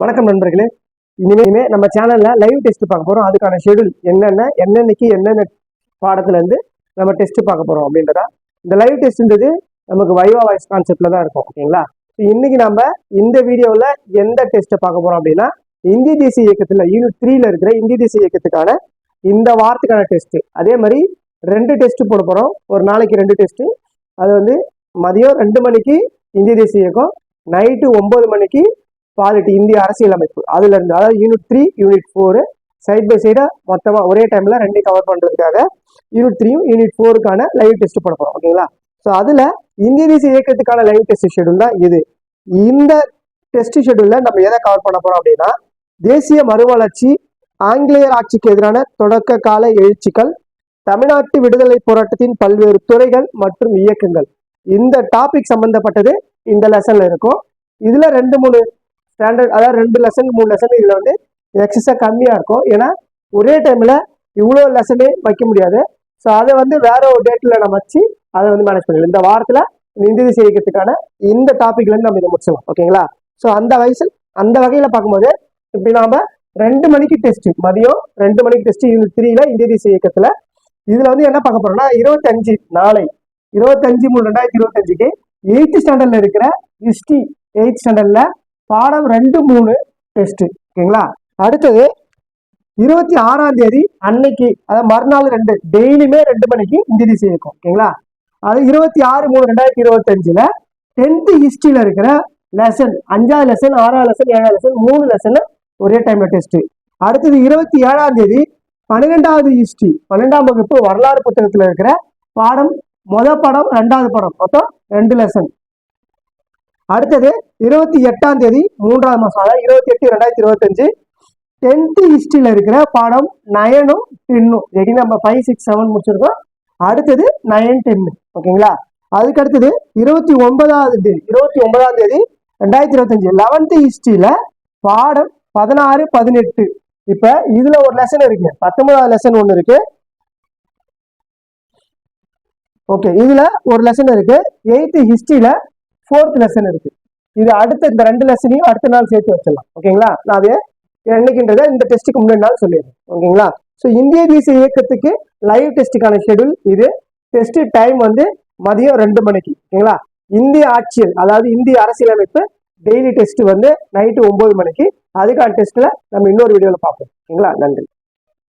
வணக்கம் நண்பர்களே. இனிமே நம்ம சேனல்ல லைவ் டெஸ்ட் பார்க்க போறோம். அதுக்கான ஷெடியூல் என்னென்னைக்கு என்னென்ன பாடத்துல இருந்து நம்ம டெஸ்ட் பார்க்க போறோம் அப்படின்றதா. இந்த லைவ் டெஸ்ட்ன்றது நமக்கு வைவா வாய்ஸ் கான்செப்ட்ல தான் இருக்கும். ஓகேங்களா? இன்னைக்கு நம்ம இந்த வீடியோவில் எந்த டெஸ்ட்டை பார்க்க போறோம் அப்படின்னா, இந்திய தேசிய இயக்கத்துல யூனிட் 3ல இருக்கிற இந்திய தேசிய இயக்கத்துக்கான இந்த வாரத்துக்கான டெஸ்ட். அதே மாதிரி 2 டெஸ்ட் போட போறோம். ஒரு நாளைக்கு 2 டெஸ்ட். அது வந்து மதியம் 2 மணிக்கு இந்திய தேசிய இயக்கம், நைட்டு 9 மணிக்கு பாலிட்டி இந்திய அரசியலமைப்பு. அதுல இருந்து அதாவது யூனிட் 3 யூனிட் 4 சைட் பை சைடா மொத்தமா ஒரே டைம்ல 2 கவர் பண்றதுக்காக யூனிட் 3யும் யூனிட் 4க்கான லைவ் டெஸ்ட் பண்ண போறோம். ஓகேங்களா? ஸோ அதுல இந்திய தேசிய இயக்கத்துக்கான லைவ் டெஸ்ட் ஷெடியூல் தான் இது. இந்த டெஸ்ட் ஷெடியூல்ல நம்ம எதை கவர் பண்ண போறோம் அப்படின்னா, தேசிய மறுமலர்ச்சி, ஆங்கிலேயர் ஆட்சிக்கு எதிரான தொடக்க கால எழுச்சிகள், தமிழ்நாட்டு விடுதலை போராட்டத்தின் பல்வேறு துறைகள் மற்றும் இயக்கங்கள், இந்த டாபிக் சம்பந்தப்பட்டது இந்த லெசன்ல இருக்கும். இதுல 2-3 ஸ்டாண்டர்ட், அதாவது 2 லெசன் 3 லெசன் இதுல வந்து எக்ஸஸா கம்மியா இருக்கும். ஏன்னா ஒரே டைம்ல இவ்வளோ லெசனே வைக்க முடியாது. ஸோ அதை வந்து வேற ஒரு டேட்ல நம்ம வச்சு அதை வந்து மேனேஜ் பண்ணிடலாம். இந்த வாரத்துல இந்திய தேசிய இயக்கத்துக்கான இந்த டாபிக்ல இருந்து நம்ம இதை முடிச்சலாம். ஓகேங்களா? ஸோ அந்த வகையில பார்க்கும்போது இப்படி நாம 2 மணிக்கு டெஸ்ட், மதியம் 2 மணிக்கு டெஸ்ட் யூனிட் 3ல இந்திய தேசிய இயக்கத்துல. இதுல வந்து என்ன பார்க்க போறோம்னா, 25 நாளை 25/3/2025க்கு 8th ஸ்டாண்டர்ட்ல இருக்கிற ஹிஸ்டரி 8th ஸ்டாண்டர்ட்ல பாடம் 2-3 டெஸ்ட். ஓகேங்களா? அடுத்தது 26ஆம் தேதி அன்னைக்கு, அதாவது மறுநாள் 2 டெய்லியுமே 2 மணிக்கு இந்திய தேசிய இயக்கம். ஓகேங்களா? அது 26/3/2025ல 10th ஹிஸ்டரியில இருக்கிற லெசன் 5வது லெசன் 6வது லெசன் 7வது லெசன் 3 லெசன் ஒரே டைம்ல டெஸ்ட். அடுத்தது 27ஆம் தேதி 12வது ஹிஸ்டரி 12ஆம் வகுப்பு வரலாறு புத்தகத்துல இருக்கிற பாடம், முதல் பாடம் 2வது பாடம், மொத்தம் 2 லெசன். அடுத்தது 28ஆம் தேதி 3வது மாசம், அதாவது 28/2025 10th ஹிஸ்டரியில இருக்கிற பாடம் 9ம் 10ம். ஏற்கனவே நம்ம 5, 6, 7 முடிச்சிருக்கோம். அடுத்தது 9, 10. ஓகேங்களா? அதுக்கு அடுத்தது 29ஆம் தேதி 2025 11th ஹிஸ்டரியில பாடம் 16, 18. இப்ப இதுல ஒரு லெசன் இருக்கு, 19வது லெசன் ஒண்ணு இருக்கு. ஓகே, இதுல ஒரு லெசன் இருக்கு. 8th ஹிஸ்டரியில 4th லெசன் இருக்கு. இது அடுத்த இந்த 2 லெசனையும் அடுத்த நாள் சேர்த்து வச்சிடலாம். ஓகேங்களா? நான் அது என்னைக்குன்றத இந்த டெஸ்ட்டுக்கு முன்னாடி நாள் சொல்லிடுறேன். ஓகேங்களா? ஸோ இந்திய தேசிய இயக்கத்துக்கு லைவ் டெஸ்ட்டுக்கான ஷெடியூல் இது. டெஸ்ட் டைம் வந்து மதியம் 2 மணிக்கு. ஓகேங்களா? இந்திய ஆட்சியல், அதாவது இந்திய அரசியலமைப்பு டெய்லி டெஸ்ட் வந்து நைட்டு 9 மணிக்கு. அதுக்கான டெஸ்ட்ல நம்ம இன்னொரு வீடியோல பார்ப்போம். ஓகேங்களா? நன்றி.